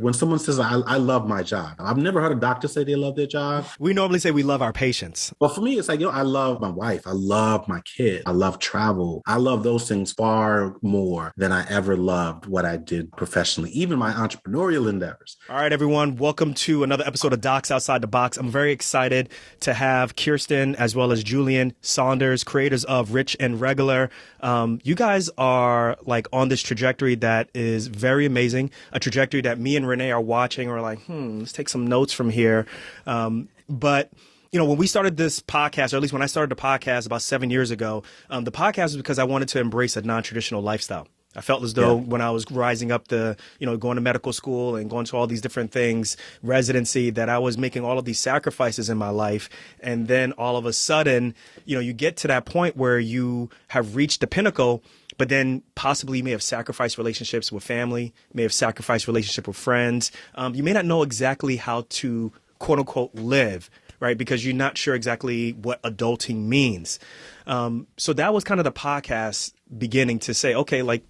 When someone says, I love my job, I've never heard a doctor say they love their job. We normally say we love our patients. But for me, it's like, I love my wife. I love my kid. I love travel. I love those things far more than I ever loved what I did professionally, even my entrepreneurial endeavors. All right, everyone. Welcome to another episode of Docs Outside the Box. I'm very excited to have Kiersten as well as Julien Saunders, creators of Rich and Regular. You guys are like on this trajectory that is very amazing, a trajectory that me and Renee are watching. We're like, let's take some notes from here. But when we started this podcast, or at least when I started the podcast about 7 years ago, the podcast was because I wanted to embrace a non-traditional lifestyle. I felt as though when I was rising up going to medical school and going to all these different things, residency, that I was making all of these sacrifices in my life. And then all of a sudden, you get to that point where you have reached the pinnacle, but then possibly you may have sacrificed relationships with family, may have sacrificed relationship with friends. You may not know exactly how to, quote unquote, live, right? Because you're not sure exactly what adulting means. So that was kind of the podcast beginning to say, okay, like,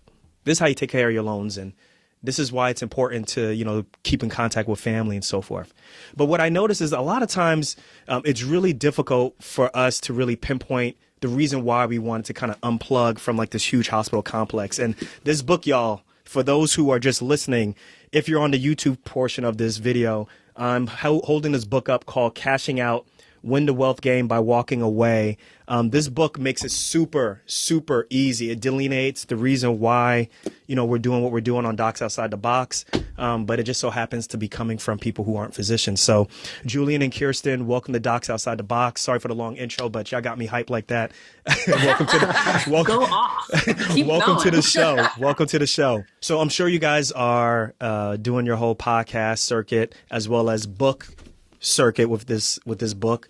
this is how you take care of your loans, and this is why it's important to, keep in contact with family and so forth. But what I notice is a lot of times it's really difficult for us to really pinpoint the reason why we wanted to kind of unplug from like this huge hospital complex. And this book, y'all, for those who are just listening, if you're on the YouTube portion of this video, I'm holding this book up called Cashing Out: Win the Wealth Game by Walking Away. This book makes it super, super easy. It delineates the reason why, we're doing what we're doing on Docs Outside the Box. But it just so happens to be coming from people who aren't physicians. So Julien and Kiersten, welcome to Docs Outside the Box. Sorry for the long intro, but y'all got me hyped like that. welcome to the Go off. Keep welcome going. to the show. Welcome to the show. So I'm sure you guys are doing your whole podcast circuit as well as book circuit with this book.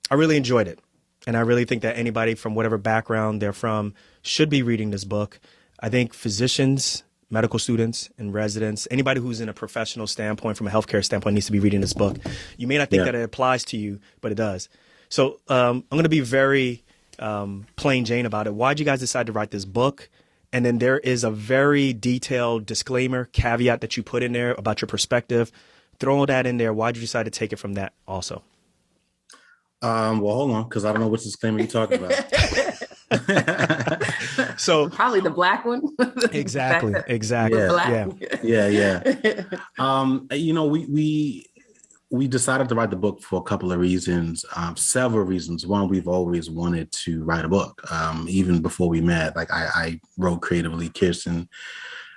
I really enjoyed it, and I really think that anybody from whatever background they're from should be reading this book. I think physicians, medical students, and residents, anybody who's in a professional standpoint, from a healthcare standpoint, needs to be reading this book. You may not think that it applies to you, but it does. So I'm going to be very plain Jane about it. Why'd you guys decide to write this book? And then there is a very detailed disclaimer, caveat that you put in there about your perspective. Throw that in there. Why'd you decide to take it from that also? Well, hold on, because I don't know which disclaimer you're talking about. So probably the black one. Exactly. Yeah. We decided to write the book for a couple of reasons, several reasons. One, we've always wanted to write a book, even before we met. Like I wrote creatively. Kiersten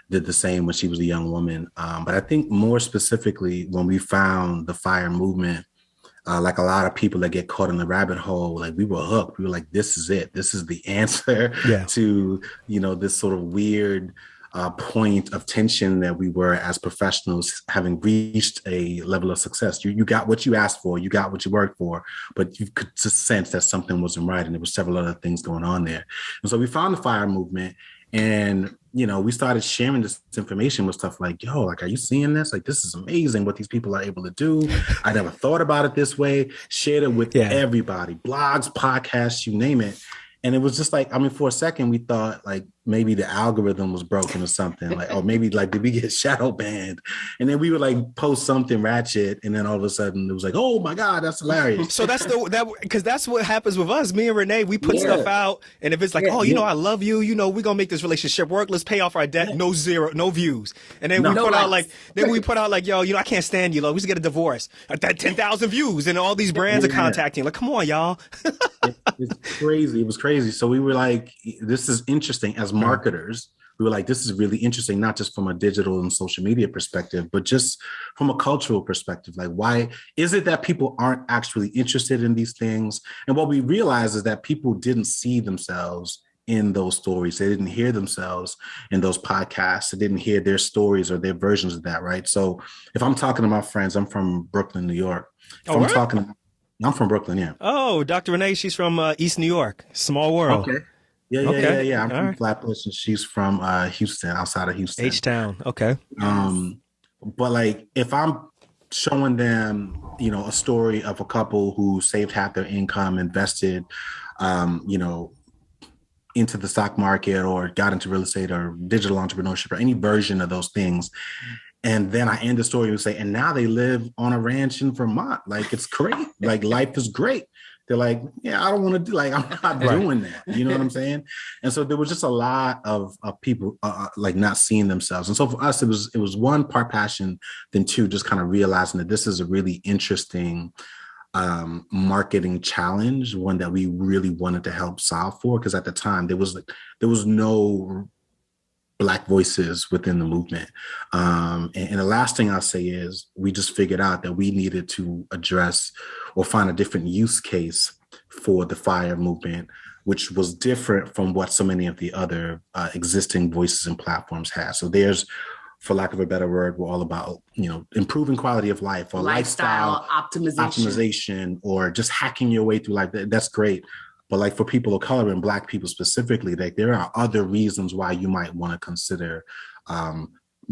did the same when she was a young woman. But I think more specifically, when we found the FIRE movement, like a lot of people that get caught in the rabbit hole, like we were hooked. We were like, this is it. This is the answer to, this sort of weird point of tension that we were as professionals, having reached a level of success. You got what you asked for, you got what you worked for, but you could just sense that something wasn't right. And there were several other things going on there. And so we found the FIRE movement, and we started sharing this information with stuff like, are you seeing this? Like, this is amazing what these people are able to do. I never thought about it this way. Shared it with everybody, blogs, podcasts, you name it. And it was just like, for a second, we thought like maybe the algorithm was broken or something, like, or maybe like, did we get shadow banned? And then we would like post something ratchet, and then all of a sudden it was like, oh my God, that's hilarious. So that's because that's what happens with us. Me and Renee, we put stuff out, and if it's like, I love you, we're gonna make this relationship work. Let's pay off our debt. No views. And then we put out like, yo, I can't stand you. Like, we should get a divorce. At that 10,000 views, and all these brands are contacting. Like, come on, y'all. It's crazy. It was crazy. So we were like, this is interesting as marketers. We were like, this is really interesting, not just from a digital and social media perspective, but just from a cultural perspective. Like, why is it that people aren't actually interested in these things? And what we realized is that people didn't see themselves in those stories. They didn't hear themselves in those podcasts. They didn't hear their stories or their versions of that, right? So if I'm talking to my friends, I'm from Brooklyn, New York. I'm from Brooklyn, yeah. Oh, Dr. Renee, she's from East New York. Small world. Okay. Yeah. I'm from Flatbush, and she's from Houston, outside of Houston. H-Town. Okay. But like, if I'm showing them, a story of a couple who saved half their income, invested, into the stock market or got into real estate or digital entrepreneurship or any version of those things. And then I end the story and say, and now they live on a ranch in Vermont. Like, it's great. Like, life is great. They're like, yeah, I don't want to do, like, I'm not doing that. You know what I'm saying? And so there was just a lot of people like not seeing themselves. And so for us, it was one, part passion, then two, just kind of realizing that this is a really interesting marketing challenge, one that we really wanted to help solve for. Because at the time there was no Black voices within the movement. And the last thing I'll say is we just figured out that we needed to address or find a different use case for the FIRE movement, which was different from what so many of the other existing voices and platforms have. So there's, for lack of a better word, we're all about, improving quality of life or lifestyle optimization or just hacking your way through life. That's great. But like for people of color and Black people specifically, like there are other reasons why you might want to consider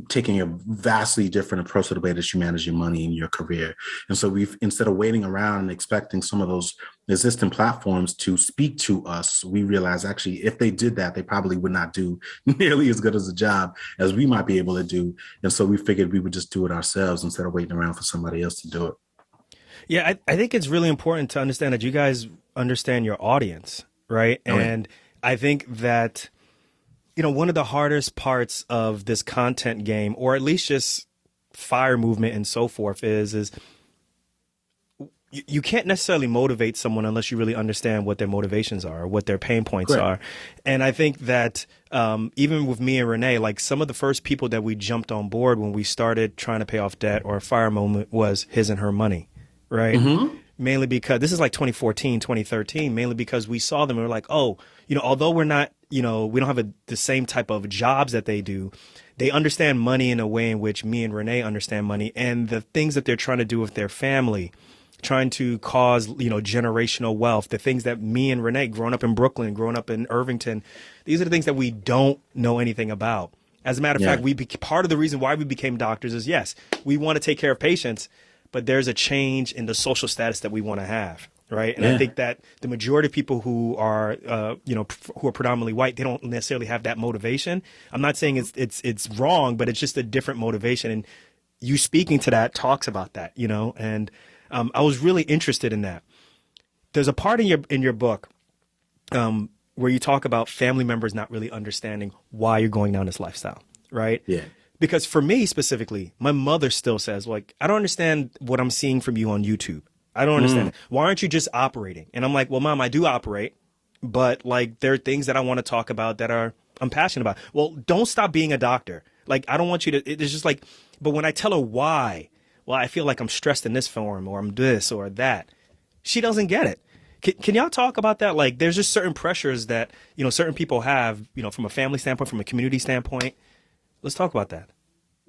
taking a vastly different approach to the way that you manage your money in your career. And so instead of waiting around and expecting some of those existing platforms to speak to us, we realized actually if they did that, they probably would not do nearly as good as a job as we might be able to do. And so we figured we would just do it ourselves instead of waiting around for somebody else to do it. Yeah, I think it's really important to understand that you guys understand your audience, right? Oh, yeah. And I think that, one of the hardest parts of this content game, or at least just FIRE movement and so forth, is you can't necessarily motivate someone unless you really understand what their motivations are, or what their pain points are. And I think that even with me and Renee, like some of the first people that we jumped on board when we started trying to pay off debt or a FIRE moment was his and her money. Right. Mm-hmm. Mainly because this is like 2014, 2013, mainly because we saw them and we're like, oh, although we're not, we don't have the same type of jobs that they do, they understand money in a way in which me and Renee understand money, and the things that they're trying to do with their family, trying to cause, generational wealth, the things that me and Renee, growing up in Brooklyn, growing up in Irvington, these are the things that we don't know anything about. As a matter of fact, part of the reason why we became doctors is, yes, we want to take care of patients, but there's a change in the social status that we want to have, right? And I think that the majority of people who are, who are predominantly white, they don't necessarily have that motivation. I'm not saying it's wrong, but it's just a different motivation. And you speaking to that talks about that, And I was really interested in that. There's a part in your book where you talk about family members not really understanding why you're going down this lifestyle, right? Yeah. Because for me specifically, my mother still says, like, I don't understand what I'm seeing from you on YouTube. I don't understand it. Why aren't you just operating? And I'm like, well, Mom, I do operate, but like there are things that I want to talk about that I'm passionate about. Well, don't stop being a doctor. Like, I don't want you to, it's just like, but when I tell her why, well, I feel like I'm stressed in this form or I'm this or that, she doesn't get it. Can y'all talk about that? Like, there's just certain pressures that, certain people have, from a family standpoint, from a community standpoint. Let's talk about that.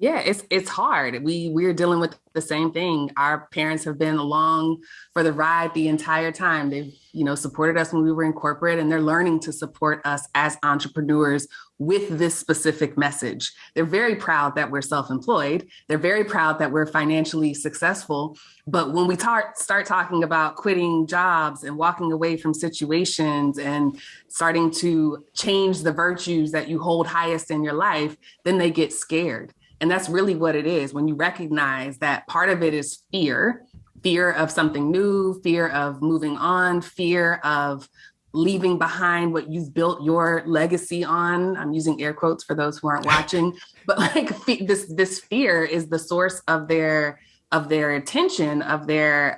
Yeah, it's hard. We're dealing with the same thing. Our parents have been along for the ride the entire time. They've, supported us when we were in corporate, and they're learning to support us as entrepreneurs with this specific message. They're very proud that we're self-employed. They're very proud that we're financially successful. But when we start talking about quitting jobs and walking away from situations and starting to change the virtues that you hold highest in your life, then they get scared. And that's really what it is. When you recognize that part of it is fear of something new, fear of moving on, fear of leaving behind what you've built your legacy on. I'm using air quotes for those who aren't watching, but like this fear is the source of their attention, of their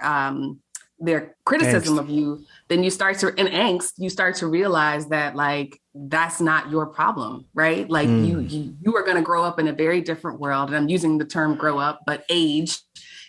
criticism of you. Then you start to realize that like, that's not your problem, right? Like you are going to grow up in a very different world. And I'm using the term grow up, but age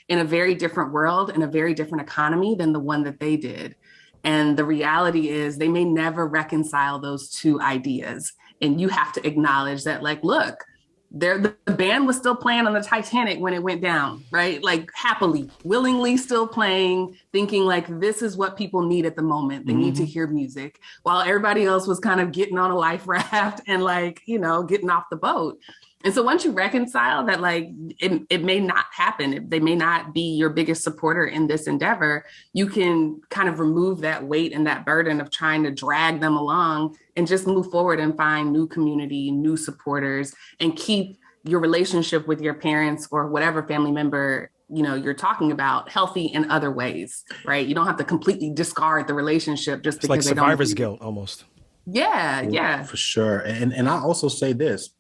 in a very different world, in a very different economy than the one that they did. And the reality is they may never reconcile those two ideas. And you have to acknowledge that, like, look, the band was still playing on the Titanic when it went down, right? Like happily, willingly still playing, thinking like this is what people need at the moment. They need to hear music, while everybody else was kind of getting on a life raft and like, getting off the boat. And so once you reconcile that, like, it may not happen, they may not be your biggest supporter in this endeavor, you can kind of remove that weight and that burden of trying to drag them along and just move forward and find new community, new supporters, and keep your relationship with your parents or whatever family member you're talking about healthy in other ways, right? You don't have to completely discard the relationship just It's because like they don't survivor's guilt almost. Yeah. For sure. And I also say this,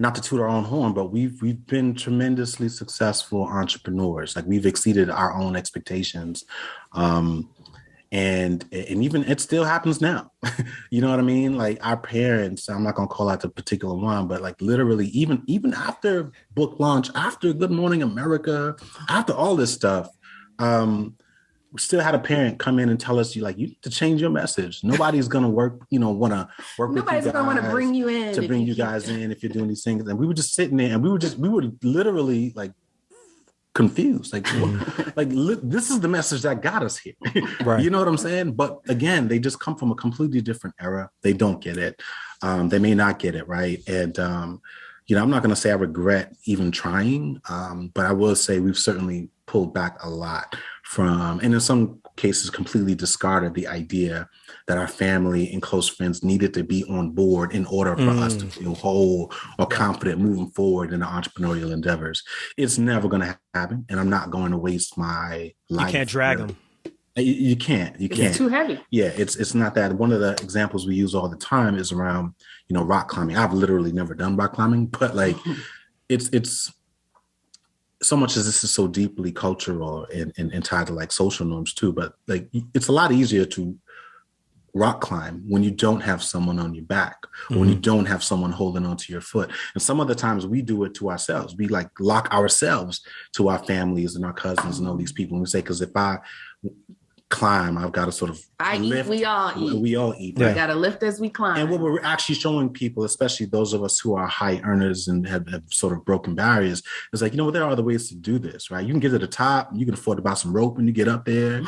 not to toot our own horn, but we've been tremendously successful entrepreneurs. Like, we've exceeded our own expectations. And even it still happens now. You know what I mean? Like, our parents, I'm not going to call out the particular one, but like literally even after book launch, after Good Morning America, after all this stuff, we still had a parent come in and tell us, you need to change your message. Nobody's going to want to work with you guys. Nobody's going to want to bring you in. To bring you guys in if you're doing these things. And we were just sitting there and we were literally like confused. Like, this is the message that got us here. Right. You know what I'm saying? But again, they just come from a completely different era. They don't get it. They may not get it. Right. And, I'm not going to say I regret even trying, but I will say we've certainly pulled back a lot from, and in some cases completely discarded the idea that our family and close friends needed to be on board in order for us to feel whole or confident moving forward in our entrepreneurial endeavors. It's never going to happen, and I'm not going to waste my life. You can't drag them. You can't. It's too heavy. Yeah, it's not that. One of the examples we use all the time is around, rock climbing. I've literally never done rock climbing, but like it's so much as this is so deeply cultural and tied to like social norms too. But like, it's a lot easier to rock climb when you don't have someone on your back, or when you don't have someone holding onto your foot. And some of the times we do it to ourselves. We like lock ourselves to our families and our cousins and all these people. And we say, because if I climb, I've got to sort of lift. We all eat. We all eat. We got to lift as we climb. And what we're actually showing people, especially those of us who are high earners and have sort of broken barriers, is like, there are other ways to do this, right? You can get to the top. You can afford to buy some rope when you get up there.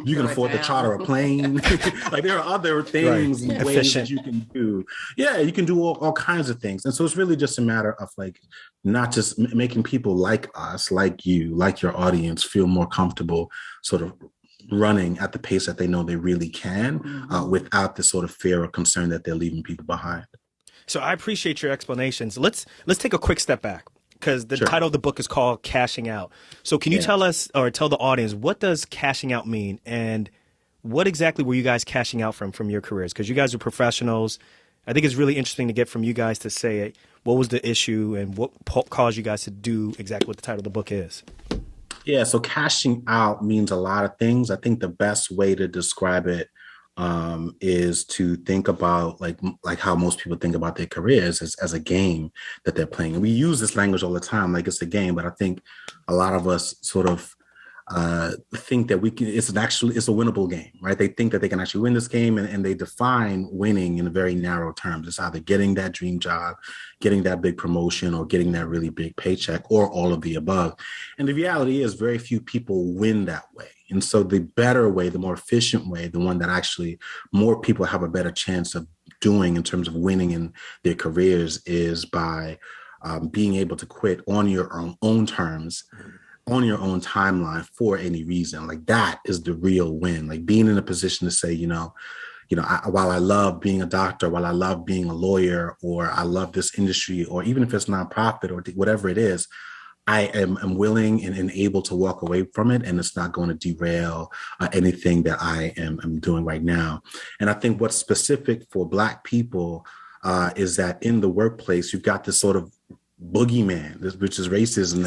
You can afford to charter a plane. Like, there are other things and ways that you can do. Yeah, you can do all kinds of things. And so it's really just a matter of like, not just making people like us, like you, like your audience, feel more comfortable sort of running at the pace that they know they really can, without the sort of fear or concern that they're leaving people behind. So I appreciate your explanations. Let's take a quick step back, because the title of the book is called Cashing Out. So can you tell us, or tell the audience, what does cashing out mean, and what exactly were you guys cashing out from your careers? Because you guys are professionals. I think it's really interesting to get from you guys to say what was the issue and what caused you guys to do exactly what the title of the book is. Yeah, so cashing out means a lot of things. I think the best way to describe it is to think about like how most people think about their careers as a game that they're playing. And we use this language all the time, like it's a game, but I think a lot of us sort of think that it's a winnable game, right? They think that they can actually win this game, and they define winning in very narrow terms. It's either getting that dream job, getting that big promotion, or getting that really big paycheck, or all of the above. And the reality is very few people win that way. And so the better way, the more efficient way, the one that actually more people have a better chance of doing in terms of winning in their careers, is by being able to quit on your own terms, on your own timeline, for any reason. Like, that is the real win. Like, being in a position to say, while I love being a doctor, while I love being a lawyer, or I love this industry, or even if it's nonprofit or whatever it is, I am willing and able to walk away from it, and it's not going to derail anything that I am doing right now. And I think what's specific for Black people is that in the workplace, you've got this sort of boogeyman, which is racism,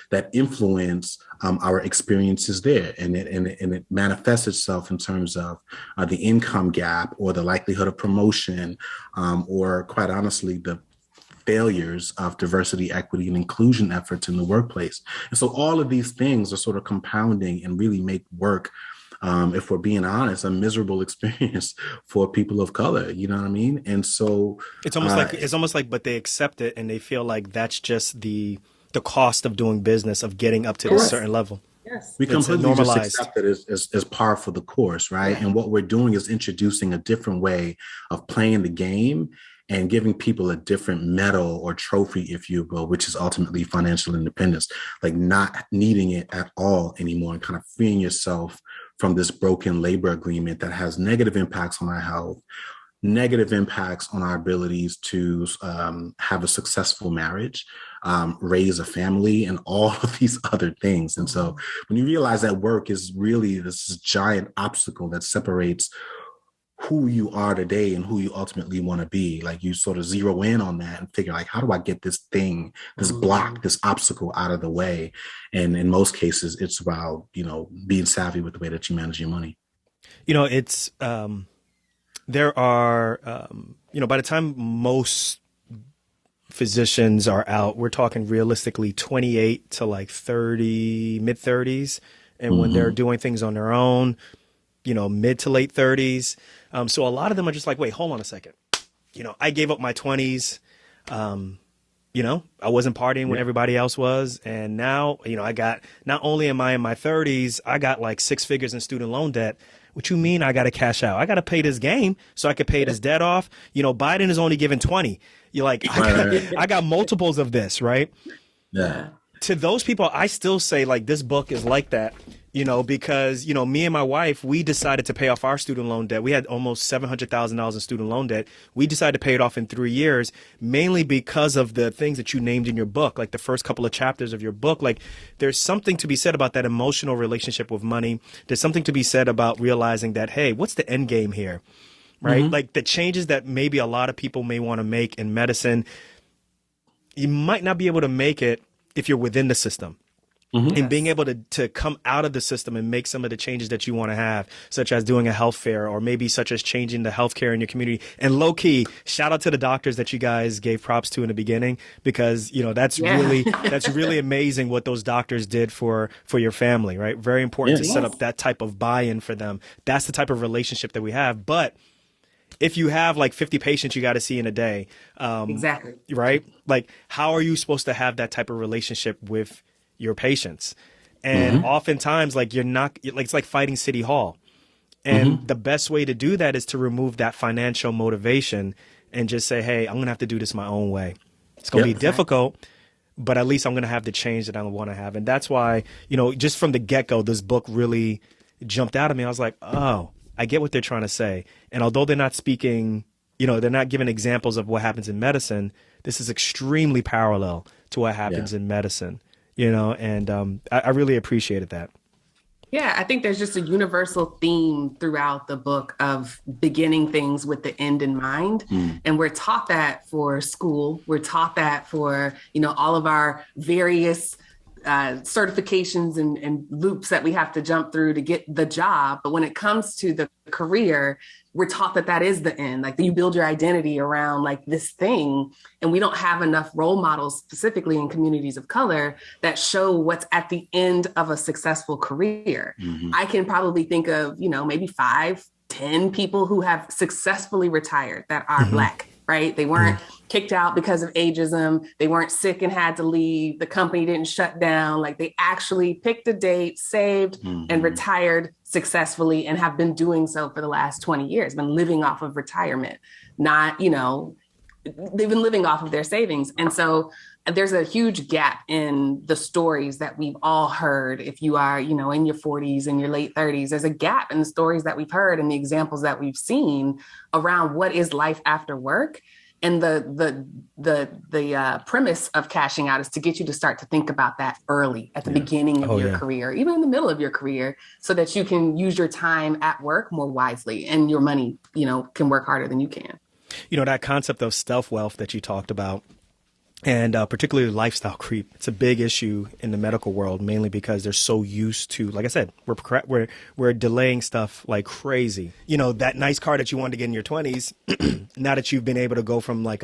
that influence our experiences there, and it manifests itself in terms of the income gap, or the likelihood of promotion, or quite honestly the failures of diversity, equity, and inclusion efforts in the workplace. And so all of these things are sort of compounding and really make work, if we're being honest, a miserable experience for people of color. You know what I mean? And so it's almost like, but they accept it, and they feel like that's just the cost of doing business, of getting up to this certain level. Yes. We completely just accept it as par for the course, right? Yeah. And what we're doing is introducing a different way of playing the game, and giving people a different medal or trophy, if you will, which is ultimately financial independence, like not needing it at all anymore and kind of freeing yourself from this broken labor agreement that has negative impacts on our health, negative impacts on our abilities to have a successful marriage, raise a family, and all of these other things. And so when you realize that work is really this giant obstacle that separates who you are today and who you ultimately want to be, like you sort of zero in on that and figure like, how do I get this thing, this block, this obstacle out of the way? And in most cases, it's about, being savvy with the way that you manage your money. It's, there are, by the time most physicians are out, we're talking realistically 28 to like 30, mid 30s. And when they're doing things on their own, mid to late 30s. So a lot of them are just like, wait, hold on a second. I gave up my 20s. I wasn't partying when everybody else was. And now, I got, not only am I in my 30s, I got like 6 figures in student loan debt. What you mean I got to cash out? I got to pay this game so I could pay this debt off. Biden is only giving 20. You're like, I got multiples of this, right? Yeah. To those people, I still say like this book is like that, because, me and my wife, we decided to pay off our student loan debt. We had almost $700,000 in student loan debt. We decided to pay it off in 3 years, mainly because of the things that you named in your book, like the first couple of chapters of your book. Like there's something to be said about that emotional relationship with money. There's something to be said about realizing that, hey, what's the end game here? Right? Like the changes that maybe a lot of people may want to make in medicine, you might not be able to make it if you're within the system. And being able to come out of the system and make some of the changes that you want to have, such as doing a health fair or maybe such as changing the healthcare in your community. And low key, shout out to the doctors that you guys gave props to in the beginning, because, that's really amazing what those doctors did for your family, right? Very important to set up that type of buy-in for them. That's the type of relationship that we have. But if you have like 50 patients you got to see in a day, exactly. Right? Like, how are you supposed to have that type of relationship with your patients? And oftentimes, like, you're not, like, it's like fighting City Hall. And the best way to do that is to remove that financial motivation and just say, hey, I'm going to have to do this my own way. It's going to be difficult, but at least I'm going to have the change that I want to have. And that's why, just from the get-go, this book really jumped out at me. I was like, oh, I get what they're trying to say. And although they're not speaking, they're not giving examples of what happens in medicine, this is extremely parallel to what happens in medicine. And I really appreciated that. Yeah, I think there's just a universal theme throughout the book of beginning things with the end in mind. And we're taught that for school. We're taught that for, all of our various certifications and loops that we have to jump through to get the job. But when it comes to the career, we're taught that is the end. Like, you build your identity around like this thing. And we don't have enough role models, specifically in communities of color, that show what's at the end of a successful career. I can probably think of, maybe 5, 10 people who have successfully retired that are Black, right? They weren't kicked out because of ageism. They weren't sick and had to leave. The company didn't shut down. Like, they actually picked a date, saved, and retired successfully, and have been doing so for the last 20 years, been living off of retirement, not, they've been living off of their savings. And so there's a huge gap in the stories that we've all heard. If you are, in your 40s and your late 30s, there's a gap in the stories that we've heard and the examples that we've seen around what is life after work. And the premise of cashing out is to get you to start to think about that early at the beginning of your career, even in the middle of your career, so that you can use your time at work more wisely and your money, can work harder than you can. That concept of stealth wealth that you talked about, and particularly lifestyle creep, it's a big issue in the medical world, mainly because they're so used to, like I said, we're delaying stuff like crazy. That nice car that you wanted to get in your 20s, now that you've been able to go from like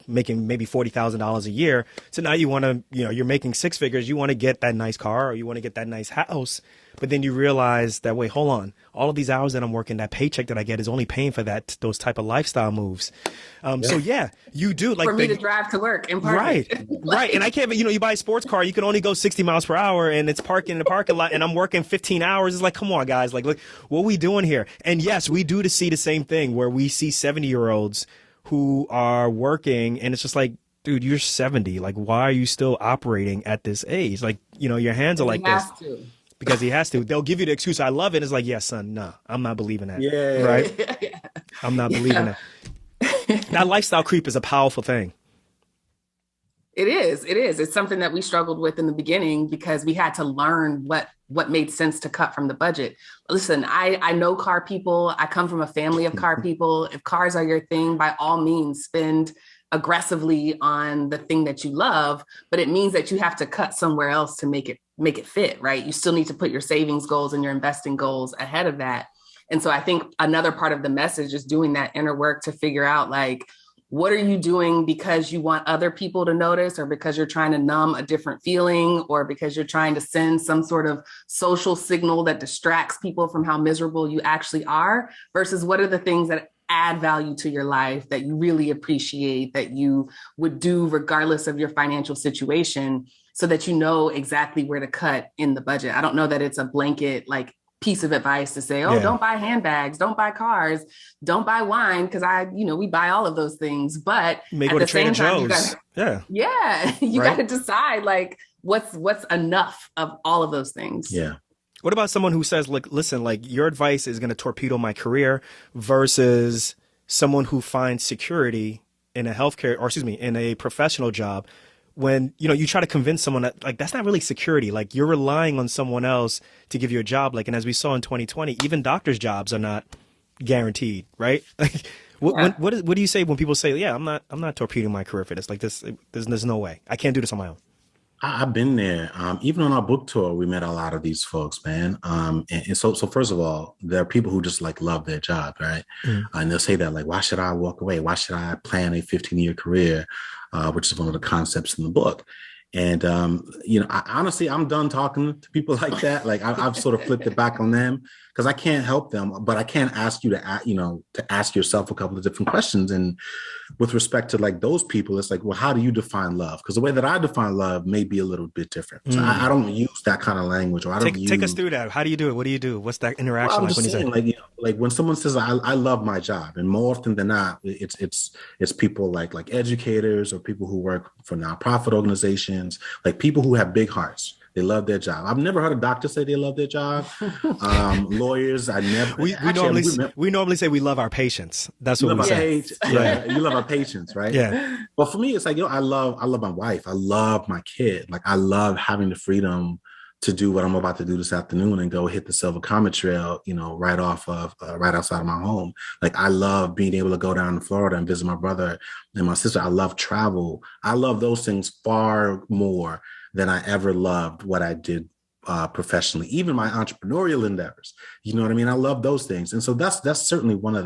making maybe $40,000 a year, so now you want to, you're making 6 figures, you want to get that nice car or you want to get that nice house. But then you realize that, wait, hold on. All of these hours that I'm working, that paycheck that I get is only paying for those type of lifestyle moves. So yeah, you do like for me to drive to work in park. Right. And I can't, you buy a sports car, you can only go 60 miles per hour and it's parking in the parking lot and I'm working 15 hours. It's like, come on guys, like, look, what are we doing here? And yes, we do to see the same thing where we see 70-year-olds who are working, and it's just like, dude, you're 70. Like, why are you still operating at this age? Like, your hands are like this. Because he has to. They'll give you the excuse. I love it. It's like, yeah, son, no, I'm not believing that. Yeah. Right? I'm not believing that. That lifestyle creep is a powerful thing. It is. It is. It's something that we struggled with in the beginning because we had to learn what made sense to cut from the budget. Listen, I know car people. I come from a family of car people. If cars are your thing, by all means, spend aggressively on the thing that you love, but it means that you have to cut somewhere else to make it fit, right? You still need to put your savings goals and your investing goals ahead of that. And so I think another part of the message is doing that inner work to figure out, like, what are you doing because you want other people to notice, or because you're trying to numb a different feeling, or because you're trying to send some sort of social signal that distracts people from how miserable you actually are, versus what are the things that add value to your life that you really appreciate, that you would do regardless of your financial situation, so that you know exactly where to cut in the budget. I don't know that it's a blanket like piece of advice to say, don't buy handbags, don't buy cars, don't buy wine, because we buy all of those things. But may go to Trader Joe's. You got to decide like what's enough of all of those things. Yeah. What about someone who says, like, listen, like, your advice is going to torpedo my career, versus someone who finds security in in a professional job, when, you try to convince someone that, like, that's not really security. Like, you're relying on someone else to give you a job. Like, and as we saw in 2020, even doctors' jobs are not guaranteed, right? Like, what do you say when people say, yeah, I'm not torpedoing my career for this? Like, there's no way. I can't do this on my own. I've been there. Even on our book tour, we met a lot of these folks, man. And so first of all, there are people who just like love their job, right? And they'll say that, like, why should I walk away? Why should I plan a 15-year career, which is one of the concepts in the book. And, honestly, I'm done talking to people like that. Like, I've sort of flipped it back on them, because I can't help them, but I can ask you to ask yourself a couple of different questions. And with respect to, like, those people, it's like, well, how do you define love? Because the way that I define love may be a little bit different. So I don't use that kind of language, or I don't take us through that. How do you do it? What do you do? What's that interaction like when you say, like when someone says, I love my job, and more often than not, it's people like educators, or people who work for nonprofit organizations, like people who have big hearts. They love their job. I've never heard a doctor say they love their job. Lawyers, I never. We normally say we love our patients. That's what we say. You love our patients, right? Yeah. But for me, it's like, I love my wife. I love my kid. Like, I love having the freedom to do what I'm about to do this afternoon and go hit the Silver Comet Trail, right outside of my home. Like, I love being able to go down to Florida and visit my brother and my sister. I love travel. I love those things far more than I ever loved what I did professionally, even my entrepreneurial endeavors. You know what I mean? I love those things. And so that's certainly one of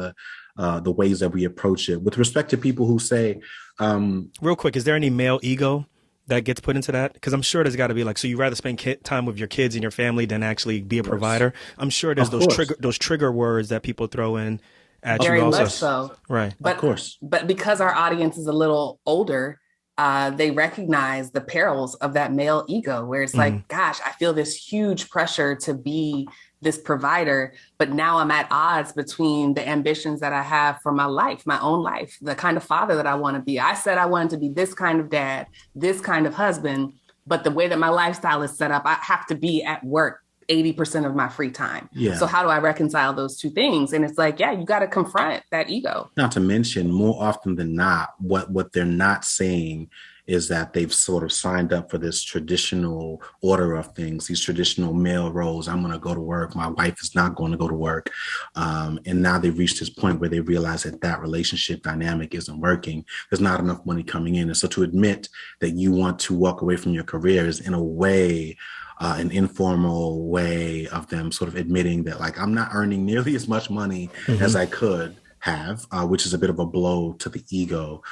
the ways that we approach it. With respect to people who say, real quick, is there any male ego that gets put into that? Because I'm sure there's got to be, like, so you rather spend time with your kids and your family than actually be a provider. I'm sure there's those trigger words that people throw in at Very you also. much so. Right. But, of course. But because our audience is a little older, they recognize the perils of that male ego, where it's like, gosh, I feel this huge pressure to be this provider, but now I'm at odds between the ambitions that I have for my life, my own life, the kind of father that I want to be. I said I wanted to be this kind of dad, this kind of husband, but the way that my lifestyle is set up, I have to be at work 80% of my free time. Yeah. So how do I reconcile those two things? And it's like, you got to confront that ego. Not to mention, more often than not, what they're not saying is that they've sort of signed up for this traditional order of things, these traditional male roles. I'm going to go to work. My wife is not going to go to work. And now they've reached this point where they realize that relationship dynamic isn't working. There's not enough money coming in. And so to admit that you want to walk away from your career is, in a way, an informal way of them sort of admitting that, like, I'm not earning nearly as much money as I could have, which is a bit of a blow to the ego.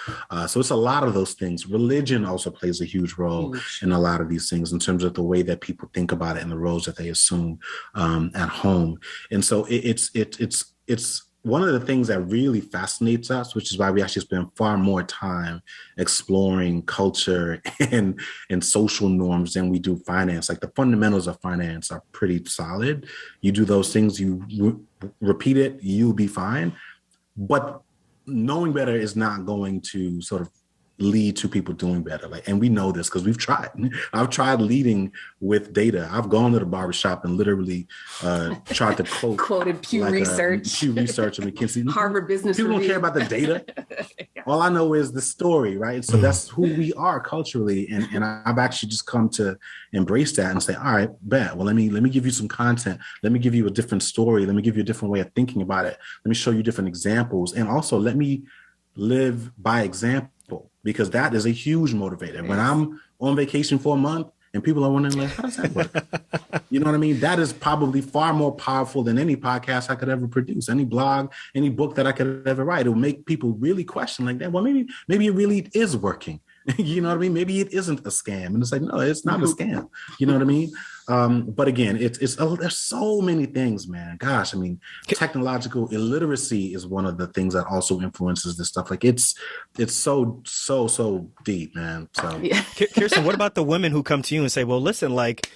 So it's a lot of those things. Religion also plays a huge role in a lot of these things, in terms of the way that people think about it and the roles that they assume at home. And so it's one of the things that really fascinates us, which is why we actually spend far more time exploring culture and social norms than we do finance. Like, the fundamentals of finance are pretty solid. You do those things, you repeat it, you'll be fine. But knowing better is not going to sort of lead to people doing better. And we know this because we've tried. I've tried leading with data. I've gone to the barbershop and literally tried to quoted Pew Research and McKinsey. Harvard Business People Review. don't care about the data. Yeah. All I know is the story, right? So that's who we are culturally. And I've actually just come to embrace that and say, all right, bet. Well, let me give you some content. Let me give you a different story. Let me give you a different way of thinking about it. Let me show you different examples. And also let me live by example, because that is a huge motivator. When I'm on vacation for a month and people are wondering, like, how does that work? You know what I mean? That is probably far more powerful than any podcast I could ever produce, any blog, any book that I could ever write. It will make people really question like that. Well, maybe it really is working. You know what I mean? Maybe it isn't a scam. And it's like, no, it's not a scam. You know what I mean? But again, there's so many things, man. Gosh, I mean, technological illiteracy is one of the things that also influences this stuff. Like it's so deep, man. So Yeah. Kiersten, what about the women who come to you and say, well, listen, like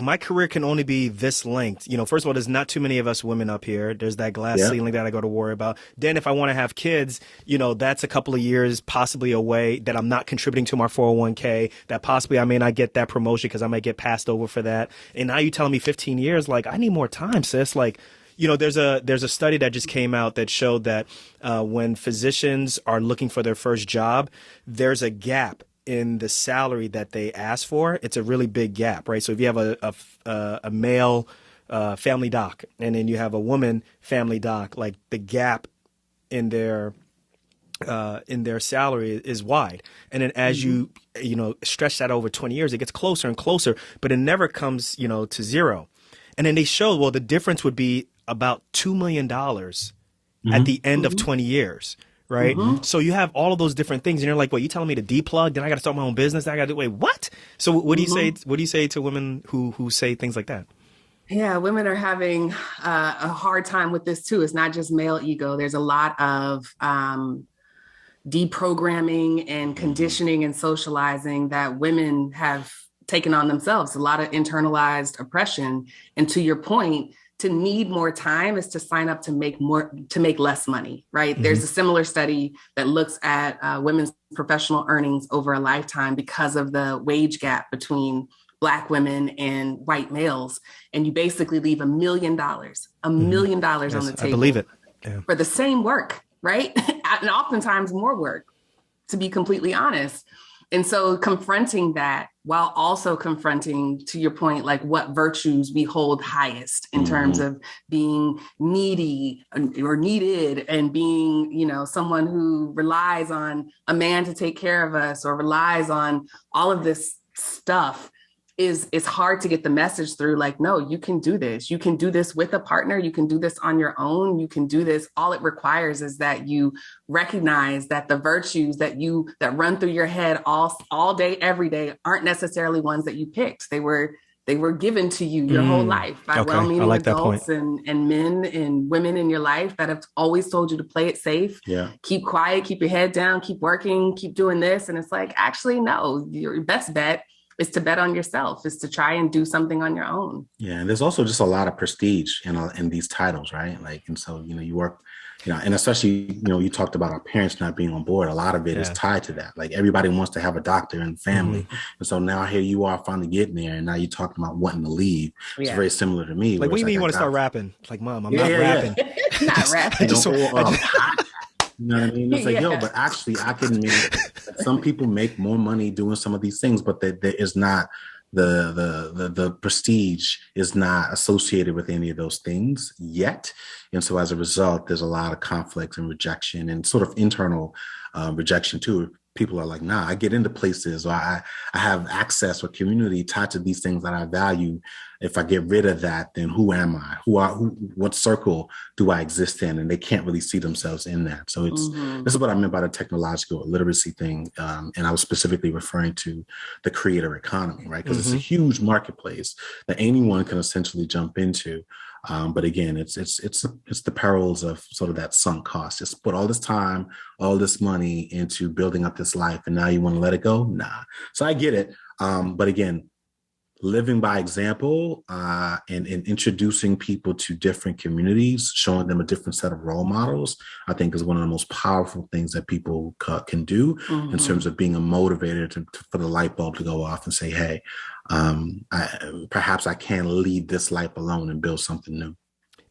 my career can only be this length. First of all, there's not too many of us women up here. There's that glass ceiling that I got to worry about. Then if I want to have kids, that's a couple of years possibly away that I'm not contributing to my 401k, that possibly I may not get that promotion because I might get passed over for that. And now you're telling me 15 years, like I need more time, sis. Like, there's a study that just came out that showed that when physicians are looking for their first job, there's a gap in the salary that they ask for. It's a really big gap, right? So if you have a male family doc and then you have a woman family doc, like the gap in their salary is wide. And then as you stretch that over 20 years, it gets closer and closer, but it never comes, to zero. And then they show, well, the difference would be about $2 million at the end of 20 years. Right. So you have all of those different things and you're like, well, you telling me to deplug, then I got to start my own business. I got to wait, what? So what do you say? What do you say to women who say things like that? Yeah, women are having a hard time with this too. It's not just male ego. There's a lot of deprogramming and conditioning and socializing that women have taken on themselves, a lot of internalized oppression. And to your point, to need more time is to sign up to make less money, right? There's a similar study that looks at women's professional earnings over a lifetime because of the wage gap between Black women and white males. And you basically leave $1 million on the table. I believe it. For the same work, right? And oftentimes more work, to be completely honest. And so confronting that while also confronting, to your point, like what virtues we hold highest in terms of being needy or needed and being, someone who relies on a man to take care of us or relies on all of this stuff it's hard to get the message through. Like, no, you can do this. You can do this with a partner. You can do this on your own. You can do this. All it requires is that you recognize that the virtues that run through your head all day, every day aren't necessarily ones that you picked. They were given to you your whole life by well-meaning adults and men and women in your life that have always told you to play it safe. Yeah. Keep quiet, keep your head down, keep working, keep doing this. And it's like, actually, no, your best bet is to bet on yourself, is to try and do something on your own. Yeah. And there's also just a lot of prestige in these titles, right? Like, and so, you work, and especially, you talked about our parents not being on board. A lot of it is tied to that. Like everybody wants to have a doctor in the family. And so now here you are finally getting there. And now you're talking about wanting to leave. It's very similar to me. Like, what do you mean you want to start rapping? It's like, Mom, I'm not rapping. Not rapping. You know what I mean? It's like, but actually I can make, some people make more money doing some of these things, but there is not the prestige is not associated with any of those things yet. And so as a result, there's a lot of conflict and rejection and sort of internal rejection too. People are like, nah, I get into places or I have access or community tied to these things that I value. If I get rid of that, then who am I? What circle do I exist in? And they can't really see themselves in that. So this is what I meant by the technological illiteracy thing. And I was specifically referring to the creator economy, right? Because it's a huge marketplace that anyone can essentially jump into. But again, it's the perils of sort of that sunk cost. Just put all this time, all this money into building up this life, and now you want to let it go? Nah. So I get it. But again, living by example and introducing people to different communities, showing them a different set of role models, I think is one of the most powerful things that people can do in terms of being a motivator for the light bulb to go off and say, hey, perhaps I can leave this life alone and build something new.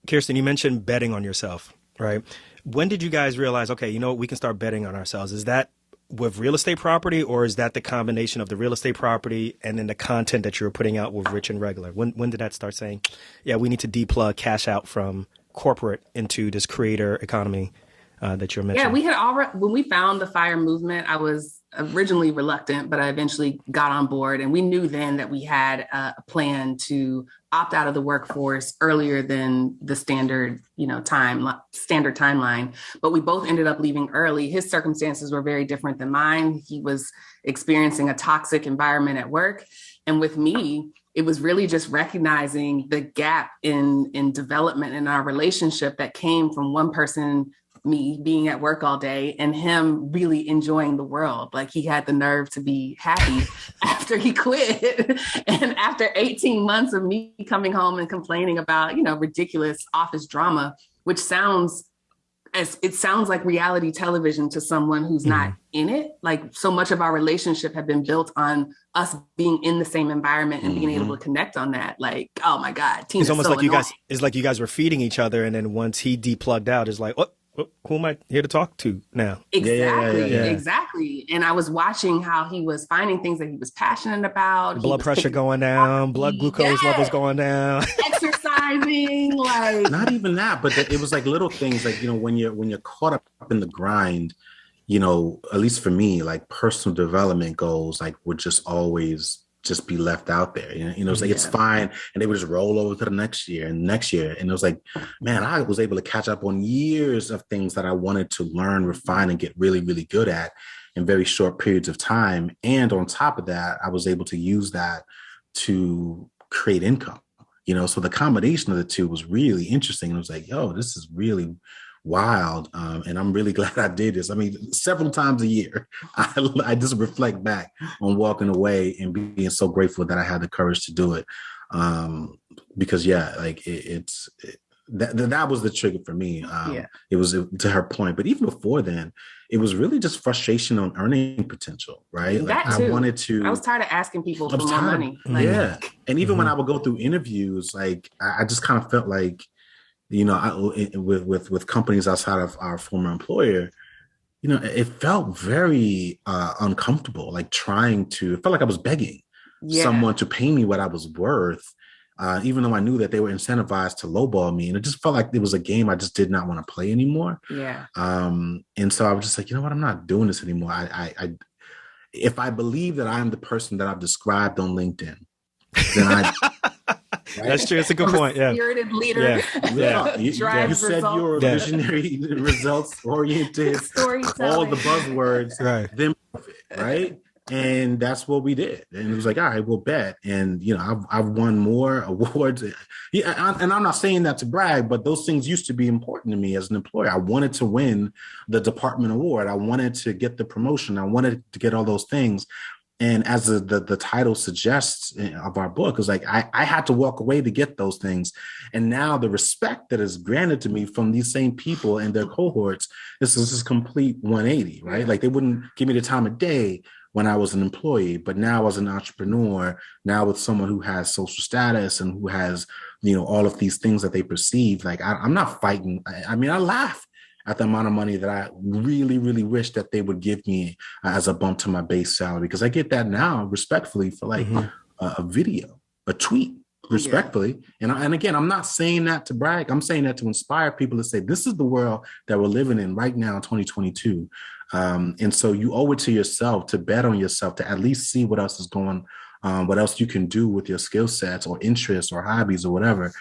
Kiersten, you mentioned betting on yourself, right? When did you guys realize, okay, you know what, we can start betting on ourselves? Is that with real estate property, or is that the combination of the real estate property and then the content that you were putting out with Rich and Regular? When did that start saying, yeah, we need to deplug cash out from corporate into this creator economy that you're mentioning? Yeah, we had already, when we found the FIRE movement, I was originally reluctant, but I eventually got on board. And we knew then that we had a plan to opt out of the workforce earlier than the standard timeline. But we both ended up leaving early. His circumstances were very different than mine. He was experiencing a toxic environment at work. And with me, it was really just recognizing the gap in development in our relationship that came from one person, me being at work all day, and him really enjoying the world. Like, he had the nerve to be happy after he quit. And after 18 months of me coming home and complaining about, ridiculous office drama, which sounds like reality television to someone who's not in it. Like, so much of our relationship had been built on us being in the same environment and being able to connect on that. Like, oh my God, it's almost like you guys were feeding each other, and then once he deplugged out, it's like, what? Who am I here to talk to now? Exactly. And I was watching how he was finding things that he was passionate about. Blood pressure going down, blood glucose levels going down. Exercising, like not even that, but it was like little things, like when you're caught up in the grind, at least for me, like personal development goals, like would just always just be left out there. It's like, it's fine. And they would just roll over to the next year. And it was like, man, I was able to catch up on years of things that I wanted to learn, refine, and get really, really good at in very short periods of time. And on top of that, I was able to use that to create income, so the combination of the two was really interesting. And it was like, yo, this is really wild. And I'm really glad I did this. I mean, several times a year, I just reflect back on walking away and being so grateful that I had the courage to do it. Because that was the trigger for me. It was to her point, but even before then, it was really just frustration on earning potential, right? That like, too. I was tired of asking people for more money. And even when I would go through interviews, like I just kind of felt like, with companies outside of our former employer, it felt very uncomfortable, like it felt like I was begging someone to pay me what I was worth, even though I knew that they were incentivized to lowball me. And it just felt like it was a game I just did not want to play anymore. Yeah. And so I was just like, you know what, I'm not doing this anymore. If I believe that I am the person that I've described on LinkedIn, then I... Right? That's true. It's a good point. Yeah. Spirited leader. Yeah. You said you're a visionary, results oriented, all the buzzwords, then right? And that's what we did. And it was like, all right, we'll bet. And I've won more awards. Yeah, and I'm not saying that to brag, but those things used to be important to me as an employer. I wanted to win the department award. I wanted to get the promotion. I wanted to get all those things. And as the title suggests of our book, is like I had to walk away to get those things. And now the respect that is granted to me from these same people and their cohorts, this is complete 180, right? Like they wouldn't give me the time of day when I was an employee, but now as an entrepreneur, now with someone who has social status and who has, all of these things that they perceive, like I'm not fighting. I mean, I laugh at the amount of money that I really, really wish that they would give me as a bump to my base salary, because I get that now respectfully for like a video, a tweet, respectfully. And again, I'm not saying that to brag. I'm saying that to inspire people to say, this is the world that we're living in right now, 2022. And so you owe it to yourself to bet on yourself, to at least see what else is going on, what else you can do with your skill sets or interests or hobbies or whatever.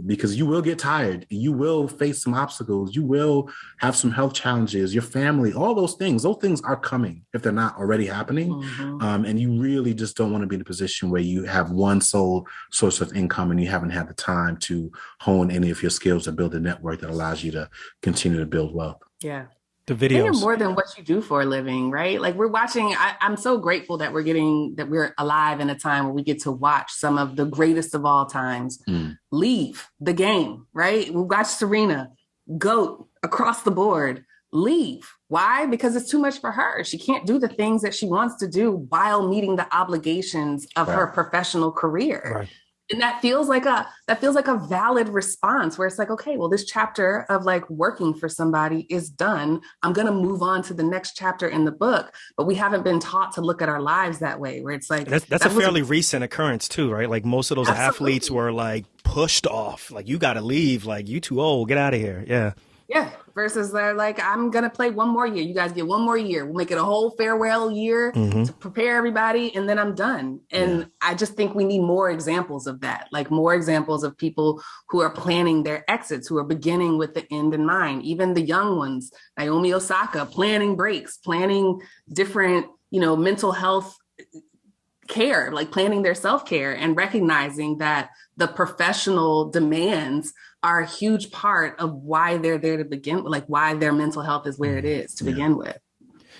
Because you will get tired, you will face some obstacles, you will have some health challenges, your family, all those things are coming if they're not already happening. And you really just don't want to be in a position where you have one sole source of income and you haven't had the time to hone any of your skills or build a network that allows you to continue to build wealth. Yeah. The They are videos. more than what you do for a living, right? Like we're watching, I'm so grateful that we're alive in a time where we get to watch some of the greatest of all times leave the game, right? We watch Serena, GOAT across the board, leave. Why? Because it's too much for her. She can't do the things that she wants to do while meeting the obligations of her professional career. Right. And that feels like a valid response where it's like, okay, well, this chapter of like working for somebody is done. I'm going to move on to the next chapter in the book. But we haven't been taught to look at our lives that way, where it's like, that's a fairly recent occurrence too, right? Like most of those athletes were like pushed off, like you got to leave, like you too old, get out of here. Yeah. Yeah. Versus they're like, I'm going to play one more year. You guys get one more year. We'll make it a whole farewell year to prepare everybody. And then I'm done. And I just think we need more examples of that, like more examples of people who are planning their exits, who are beginning with the end in mind. Even the young ones, Naomi Osaka, planning breaks, planning different, mental health care, like planning their self-care and recognizing that the professional demands are a huge part of why they're there to begin with, like why their mental health is where it is to begin with.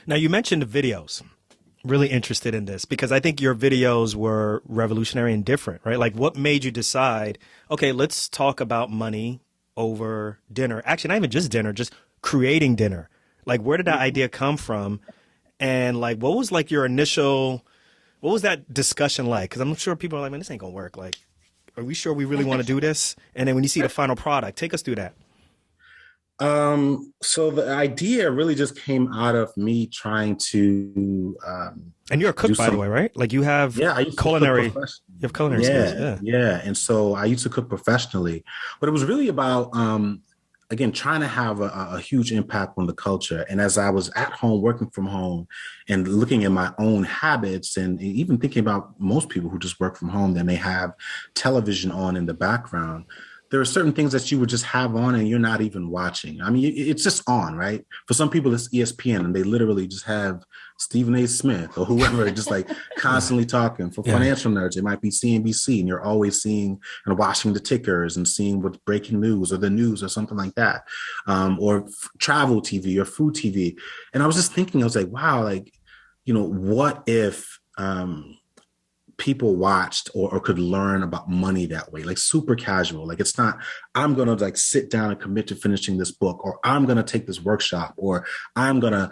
Now, you mentioned the videos. Really interested in this because I think your videos were revolutionary and different, right? Like what made you decide, okay, let's talk about money over dinner. Actually, not even just dinner, just creating dinner. Like where did that idea come from? And like, what was like your initial, what was that discussion like? Because I'm sure people are like, man, this ain't gonna work. Like, are we sure we really want to do this? And then when you see the final product, take us through that. So the idea really just came out of me trying to and you're a cook, by the way, right? Like you have culinary skills. Yeah. And so I used to cook professionally, but it was really about again, trying to have a huge impact on the culture. And as I was at home, working from home and looking at my own habits and even thinking about most people who just work from home, that may have television on in the background, there are certain things that you would just have on and you're not even watching. I mean, it's just on, right? For some people, it's ESPN and they literally just have Stephen A. Smith or whoever just like constantly talking. For financial nerds, it might be CNBC and you're always seeing and watching the tickers and seeing what's breaking news or the news or something like that. Or travel TV or food TV. And I was just thinking, I was like, wow, like, what if people watched or could learn about money that way, like super casual. Like it's not, I'm going to like sit down and commit to finishing this book, or I'm going to take this workshop, or I'm going to,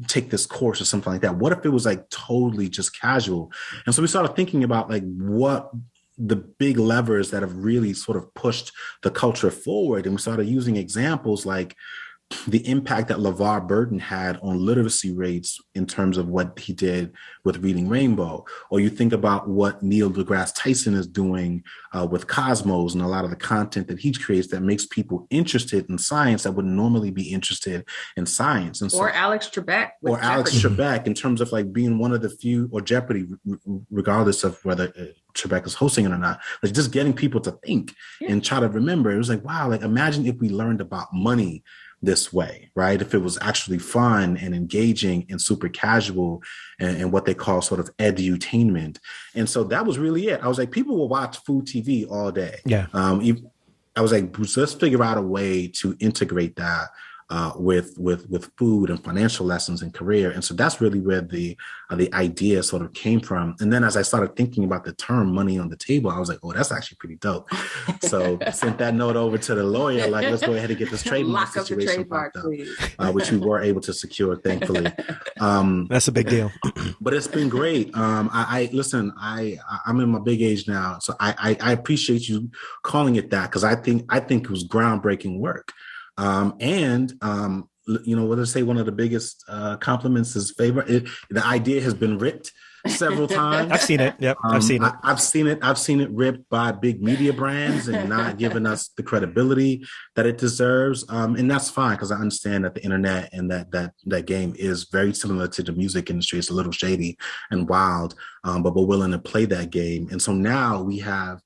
take this course or something like that. What if it was like totally just casual? And so we started thinking about like what the big levers that have really sort of pushed the culture forward. And we started using examples like the impact that LeVar Burton had on literacy rates in terms of what he did with Reading Rainbow. Or you think about what Neil deGrasse Tyson is doing with Cosmos and a lot of the content that he creates that makes people interested in science that wouldn't normally be interested in science. And so, or Alex Trebek. Or Alex Trebek in terms of like being one of the few, or Jeopardy, regardless of whether Trebek is hosting it or not, like just getting people to think and try to remember. It was like, wow, like imagine if we learned about money this way, right? If it was actually fun and engaging and super casual and what they call sort of edutainment. And so that was really it. I was like, people will watch food TV all day. Yeah. I was like, Bruce, let's figure out a way to integrate that with food and financial lessons and career. And so that's really where the idea sort of came from. And then as I started thinking about the term money on the table, I was like, oh, that's actually pretty dope. So I sent that note over to the lawyer, like, let's go ahead and get this trademark situation popped up, which we were able to secure, thankfully. That's a big deal. But it's been great. I listen, I'm in my big age now. So I appreciate you calling it that, because I think it was groundbreaking work. What did I say? One of the biggest compliments is the idea has been ripped several times. I've seen it. Yep. I've seen it. I've seen it ripped by big media brands and not giving us the credibility that it deserves. And that's fine, because I understand that the internet and that game is very similar to the music industry. It's a little shady and wild, but we're willing to play that game. And so now we have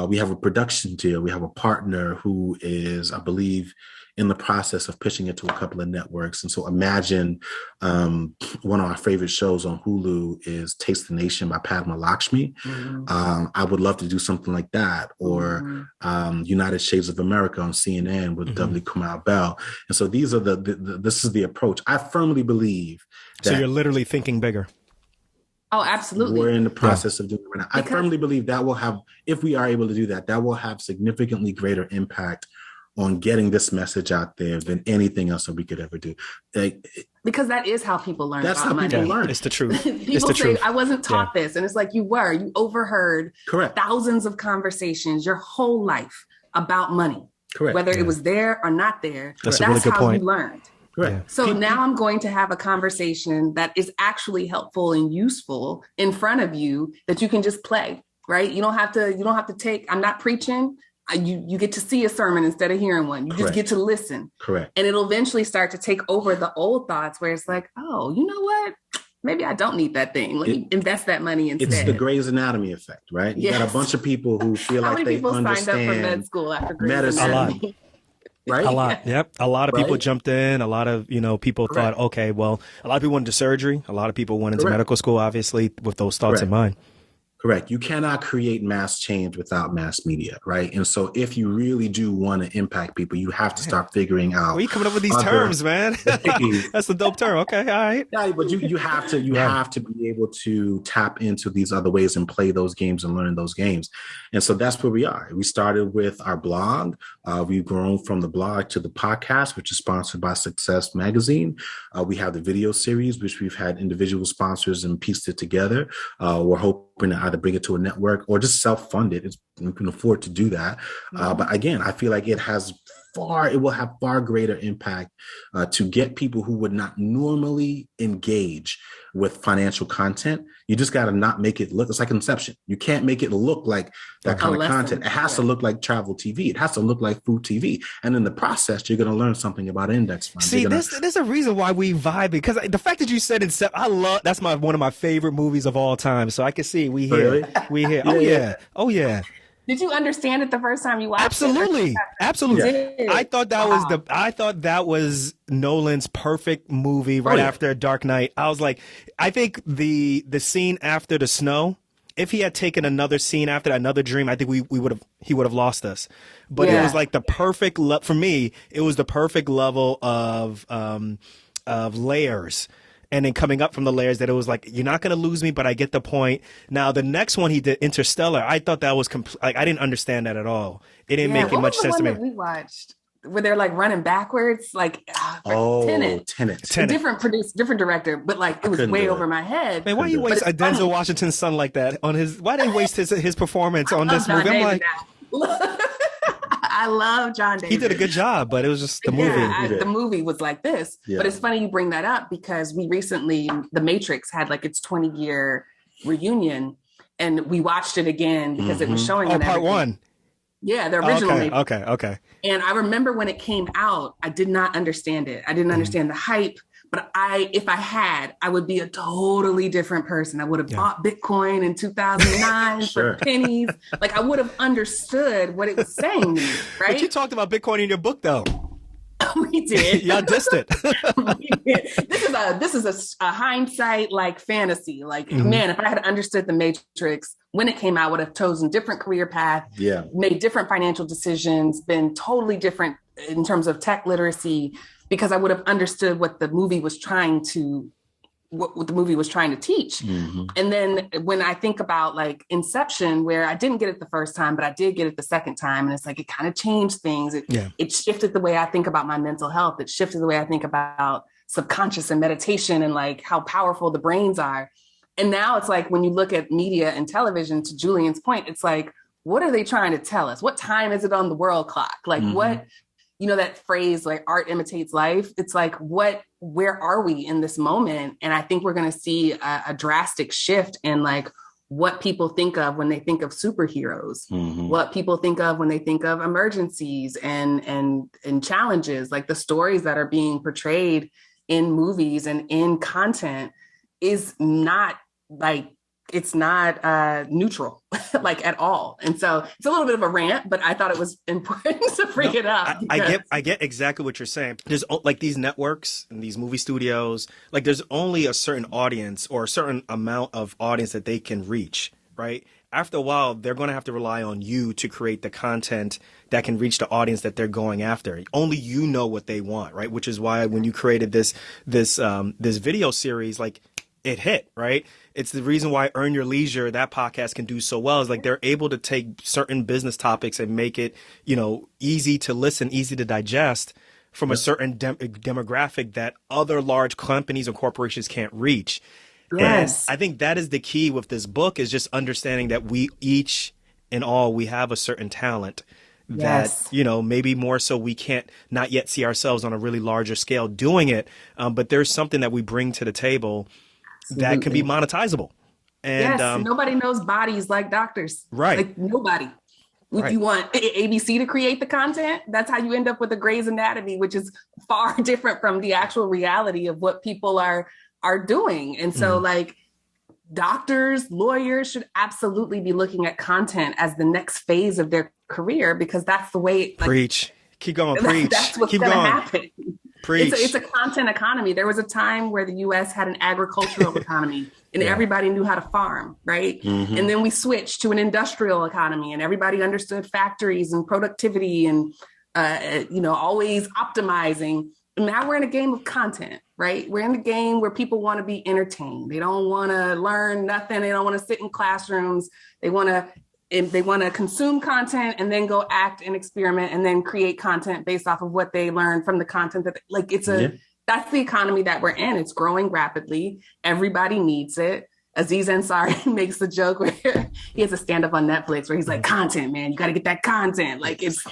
We have a production deal. We have a partner who is, I believe, in the process of pitching it to a couple of networks. And so imagine one of our favorite shows on Hulu is Taste the Nation by Padma Lakshmi. I would love to do something like that, or United Shades of America on CNN with W. Kamau Bell. And so these are this is the approach. I firmly believe that. So you're literally thinking bigger. Oh, absolutely. We're in the process of doing it right now. I firmly believe that will have, if we are able to do that, that will have significantly greater impact on getting this message out there than anything else that we could ever do. Because that is how people learn. That's how people learn. It's the truth. People say, I wasn't taught this. And it's like, you overheard thousands of conversations your whole life about money. Correct. Whether it was there or not there. That's a really good how point. You learned. Correct. Yeah. So now I'm going to have a conversation that is actually helpful and useful in front of you that you can just play, right? You don't have to take, I'm not preaching. You get to see a sermon instead of hearing one. You just get to listen. Correct. And it'll eventually start to take over the old thoughts where it's like, oh, you know what? Maybe I don't need that thing. Let me invest that money instead. It's the Grey's Anatomy effect, right? You got a bunch of people who feel like they understand. How many people signed up for med school after Grey's Anatomy? Right? A lot. Yep. A lot of people jumped in. A lot of, people thought, okay, well, a lot of people went into surgery. A lot of people went into medical school, obviously, with those thoughts in mind. Correct. You cannot create mass change without mass media, right? And so if you really do want to impact people, you have to start figuring out. Where are you coming up with these terms, man? That's a dope term. Okay. All right. Yeah, but you have to be able to tap into these other ways and play those games and learn those games. And so that's where we are. We started with our blog. We've grown from the blog to the podcast, which is sponsored by Success Magazine. We have the video series, which we've had individual sponsors and pieced it together. We're hoping to either bring it to a network or just self-fund it. We can afford to do that. But again, I feel like it will have far greater impact to get people who would not normally engage with financial content. You just got to not make it look, it's like Inception. You can't make it look like that kind of content. It has to look like travel TV. It has to look like food TV. And in the process, you're going to learn something about index funds. See, there's a reason why we vibe, because the fact that you said Inception, that's one of my favorite movies of all time. So I can see we hear. Really? Oh yeah. Did you understand it the first time you watched it? Absolutely. Yeah. I thought that was Nolan's perfect movie right after Dark Knight. I was like, I think the scene after the snow, if he had taken another scene after that, another dream, I think he would have lost us. But it was like the perfect for me, it was the perfect level of layers. And then coming up from the layers that it was like, you're not going to lose me, but I get the point. Now, the next one he did, Interstellar, I thought that was I didn't understand that at all. It didn't make much sense to me. That we watched where they're like running backwards, like Tenet. Different director, but like it was way over my head. Man, why you waste a Denzel Washington's son like that on his? Why did he waste his performance on this movie? I'm like. I love John David. He did a good job, but it was just the movie. The movie was like this. Yeah. But it's funny you bring that up because we recently, The Matrix had like its 20-year reunion, and we watched it again because it was showing. Part one. Yeah, the original. Okay. And I remember when it came out, I did not understand it. I didn't understand the hype. But if I would be a totally different person. I would have bought Bitcoin in 2009 for pennies. Like I would have understood what it was saying to me, right? But you talked about Bitcoin in your book, though. We did. Y'all dissed it. This is a hindsight like fantasy. Like, man, if I had understood the Matrix when it came out, I would have chosen different career path, made different financial decisions, been totally different in terms of tech literacy, because I would have understood what the movie was trying to teach. And then when I think about like Inception, where I didn't get it the first time, but I did get it the second time. And it's like, it kind of changed things. It shifted the way I think about my mental health. It shifted the way I think about subconscious and meditation and like how powerful the brains are. And now it's like, when you look at media and television, to Julian's point, it's like, what are they trying to tell us? What time is it on the world clock? Like what, that phrase, like art imitates life. It's like, where are we in this moment? And I think we're going to see a drastic shift in like what people think of when they think of superheroes, what people think of when they think of emergencies and challenges, like the stories that are being portrayed in movies and in content is not like it's not neutral like at all. And so it's a little bit of a rant, but I thought it was important to bring it up. I get exactly what you're saying. There's like these networks and these movie studios, like there's only a certain audience or a certain amount of audience that they can reach, right? After a while, they're going to have to rely on you to create the content that can reach the audience that they're going after. Only you know what they want, right? Which is why when you created this video series, like it hit, right? It's the reason why Earn Your Leisure, that podcast, can do so well, is like they're able to take certain business topics and make it, easy to listen, easy to digest from a certain demographic that other large companies or corporations can't reach. Yes. And I think that is the key with this book, is just understanding that we each and all, we have a certain talent that, maybe more so we can't not yet see ourselves on a really larger scale doing it. But there's something that we bring to the table that can be monetizable. And nobody knows bodies like doctors. Right. Like nobody. If you want ABC to create the content, that's how you end up with a Grey's Anatomy, which is far different from the actual reality of what people are doing. And so like doctors, lawyers should absolutely be looking at content as the next phase of their career, because that's the way. Preach. Keep going. Preach. That's what's Keep going to going. happen. Preach. It's a content economy. There was a time where the U.S. had an agricultural economy and everybody knew how to farm, right? Mm-hmm. And then we switched to an industrial economy and everybody understood factories and productivity and, always optimizing. And now we're in a game of content, right? We're in the game where people want to be entertained. They don't want to learn nothing. They don't want to sit in classrooms. They want to consume content and then go act and experiment and then create content based off of what they learn from the content that's the economy that we're in. It's growing rapidly. Everybody needs it. Aziz Ansari makes the joke where he has a stand-up on Netflix where he's like, content, man, you got to get that content. Like it's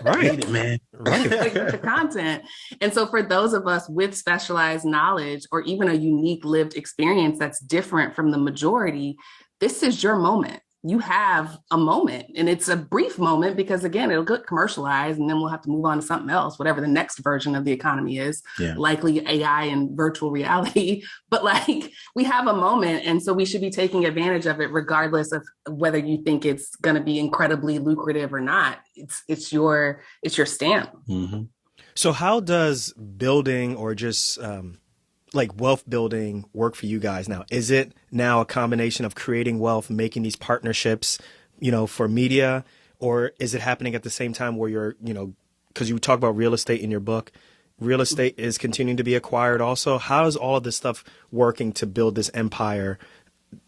right, man. Right. Like the content. And so for those of us with specialized knowledge or even a unique lived experience that's different from the majority, this is your moment. You have a moment, and it's a brief moment because, again, it'll get commercialized and then we'll have to move on to something else, whatever the next version of the economy is, likely AI and virtual reality. But like we have a moment. And so we should be taking advantage of it, regardless of whether you think it's going to be incredibly lucrative or not. It's your stamp. Mm-hmm. So how does building or just like wealth building work for you guys now? Is it now a combination of creating wealth, making these partnerships, for media, or is it happening at the same time where you're, because you talk about real estate in your book, real estate is continuing to be acquired also? How is all of this stuff working to build this empire,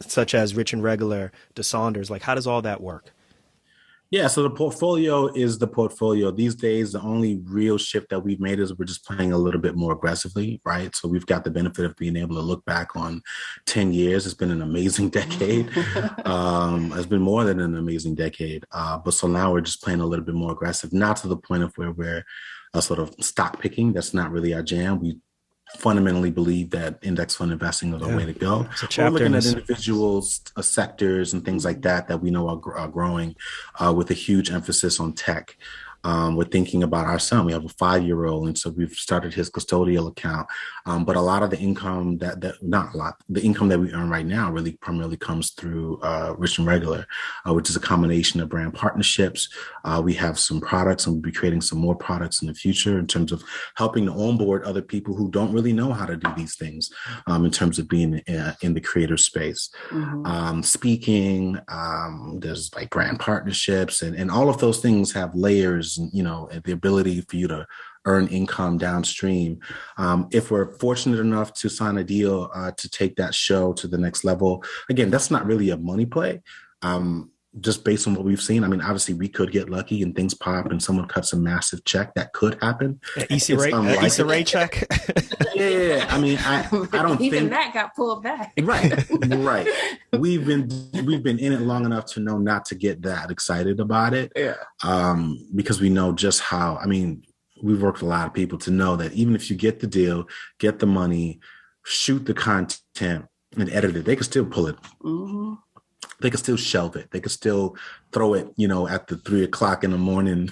such as Rich and Regular, the Saunders? Like, how does all that work? Yeah, so the portfolio is the portfolio. These days, the only real shift that we've made is we're just playing a little bit more aggressively, right? So we've got the benefit of being able to look back on 10 years. It's been an amazing decade. It's been more than an amazing decade. But so now we're just playing a little bit more aggressive, not to the point of where we're sort of stock picking. That's not really our jam. We fundamentally believe that index fund investing is the way to go. We're looking at individuals, sectors, and things like that we know are growing with a huge emphasis on tech. We're thinking about our son. We have a 5-year-old, and so we've started his custodial account. But a lot of the income the income that we earn right now really primarily comes through Rich and Regular, which is a combination of brand partnerships. We have some products, and we'll be creating some more products in the future in terms of helping to onboard other people who don't really know how to do these things in terms of being in the creator space. Mm-hmm. Speaking, there's like brand partnerships, and all of those things have layers. And, the ability for you to earn income downstream. If we're fortunate enough to sign a deal to take that show to the next level, again, that's not really a money play. Just based on what we've seen. I mean, obviously we could get lucky and things pop and someone cuts a massive check. That could happen. Issa Rae check. Yeah. I mean, I don't even think that got pulled back. Right. We've been in it long enough to know not to get that excited about it. Yeah. Because we know just how, I mean, we've worked with a lot of people to know that even if you get the deal, get the money, shoot the content and edit it, they can still pull it. Mm-hmm. They could still shelve it. They could still throw it, at the 3:00 in the morning,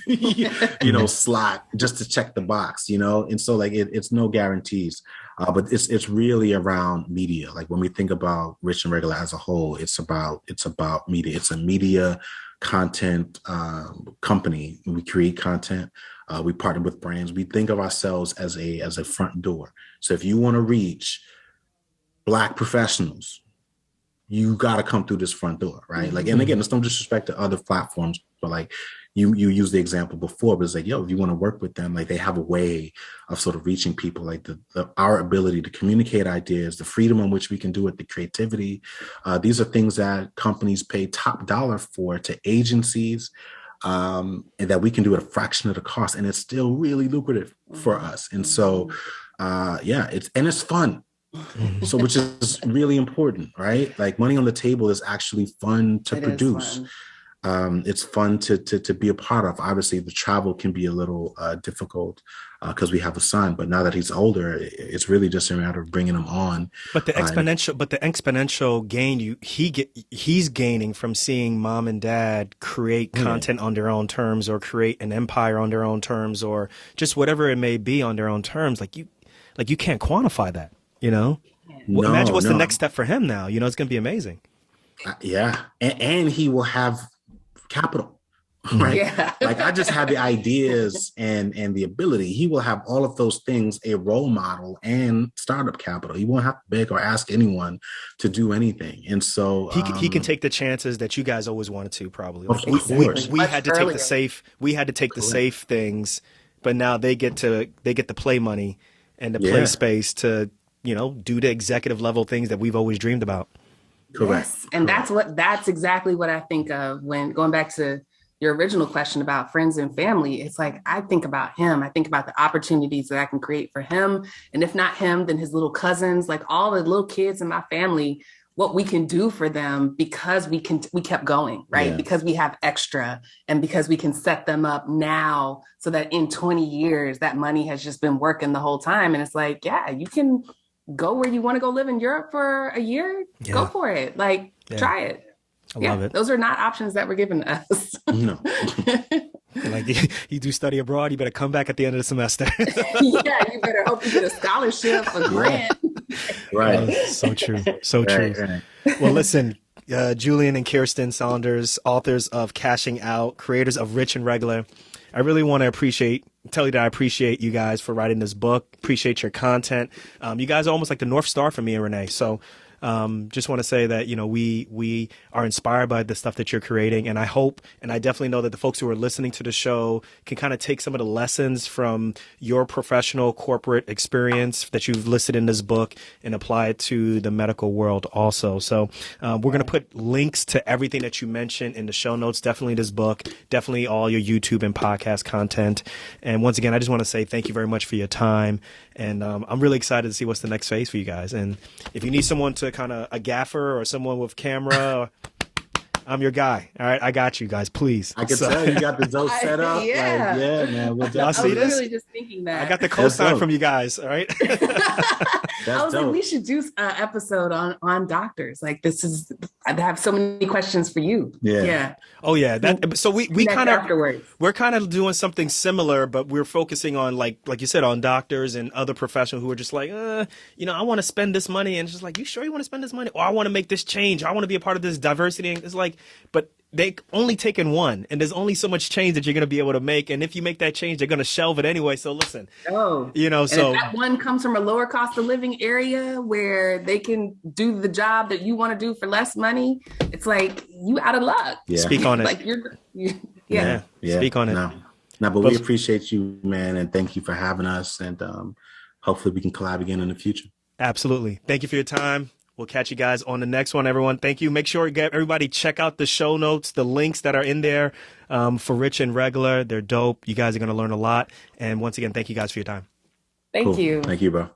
slot just to check the box, And so like, it's no guarantees. But it's really around media. Like when we think about Rich and Regular as a whole, it's about media. It's a media content company. We create content. We partner with brands. We think of ourselves as a front door. So if you want to reach Black professionals, you got to come through this front door, right? Like, and again, it's no disrespect to other platforms, but like you used the example before, but it's like, yo, if you want to work with them, like they have a way of sort of reaching people, like our ability to communicate ideas, the freedom in which we can do it, the creativity. These are things that companies pay top dollar for to agencies, and that we can do at a fraction of the cost, and it's still really lucrative for us. And so, it's fun. So, which is really important, right? Like money on the table is actually fun to produce. It's fun to be a part of. Obviously, the travel can be a little difficult because we have a son. But now that he's older, it's really just a matter of bringing him on. But the exponential gain he's gaining from seeing mom and dad create content on their own terms, or create an empire on their own terms, or just whatever it may be on their own terms. Like you can't quantify that. Imagine what's the next step for him now. It's going to be amazing. And he will have capital, right? Yeah. Like I just have the ideas and the ability. He will have all of those things, a role model and startup capital. He won't have to beg or ask anyone to do anything. And so he can take the chances that you guys always wanted to, probably. Of course. We had to take the safe. We had to take the safe things, but now they get the play money and the play space to do the executive level things that we've always dreamed about. Correct. Yes. And that's exactly what I think of when going back to your original question about friends and family. It's like, I think about him. I think about the opportunities that I can create for him. And if not him, then his little cousins, like all the little kids in my family, what we can do for them because we kept going, right? Yeah. Because we have extra and because we can set them up now so that in 20 years, that money has just been working the whole time. And it's like, yeah, you can go where you want to go live in Europe for a year. Yeah. Go for it. Like, try it. I love it. Those are not options that were given to us. No. Like you do study abroad, you better come back at the end of the semester. You better hope you get a scholarship, a grant. Right. So true. So true. Right. Well, listen, Julien and Kiersten Saunders, authors of Cashing Out, creators of Rich and Regular. I really want to tell you that I appreciate you guys for writing this book. Appreciate your content. You guys are almost like the North Star for me and Renee. So just want to say that, we are inspired by the stuff that you're creating. And I hope, and I definitely know that the folks who are listening to the show can kind of take some of the lessons from your professional corporate experience that you've listed in this book and apply it to the medical world also. So we're going to put links to everything that you mentioned in the show notes. Definitely this book, definitely all your YouTube and podcast content. And once again, I just want to say thank you very much for your time. And I'm really excited to see what's the next phase for you guys. And if you need someone to kind of a gaffer or someone with camera, I'm your guy. All right, I got you guys. Please. I can tell you got the dope set up. Yeah, like, yeah, man. Y'all see this? I was really just thinking that. I got the cosign from you guys. All right. I was like, we should do an episode on doctors. Like, I have so many questions for you. Yeah. Oh yeah. So we kind of afterwards. We're kind of doing something similar, but we're focusing on like you said, on doctors and other professionals who are just like, I want to spend this money, and it's just like, you sure you want to spend this money? Or I want to make this change. I want to be a part of this diversity. And it's like, but they only taken one, and there's only so much change that you're going to be able to make. And if you make that change, they're going to shelve it anyway. So listen, so if that one comes from a lower cost of living area where they can do the job that you want to do for less money, it's like you out of luck. Yeah. Speak on it. Like yeah. Speak on it. No, but we appreciate you, man, and thank you for having us. And hopefully we can collab again in the future. Absolutely. Thank you for your time. We'll catch you guys on the next one, everyone. Thank you. Make sure everybody check out the show notes, the links that are in there for Rich and Regular. They're dope. You guys are going to learn a lot. And once again, thank you guys for your time. Thank you. Thank you, bro.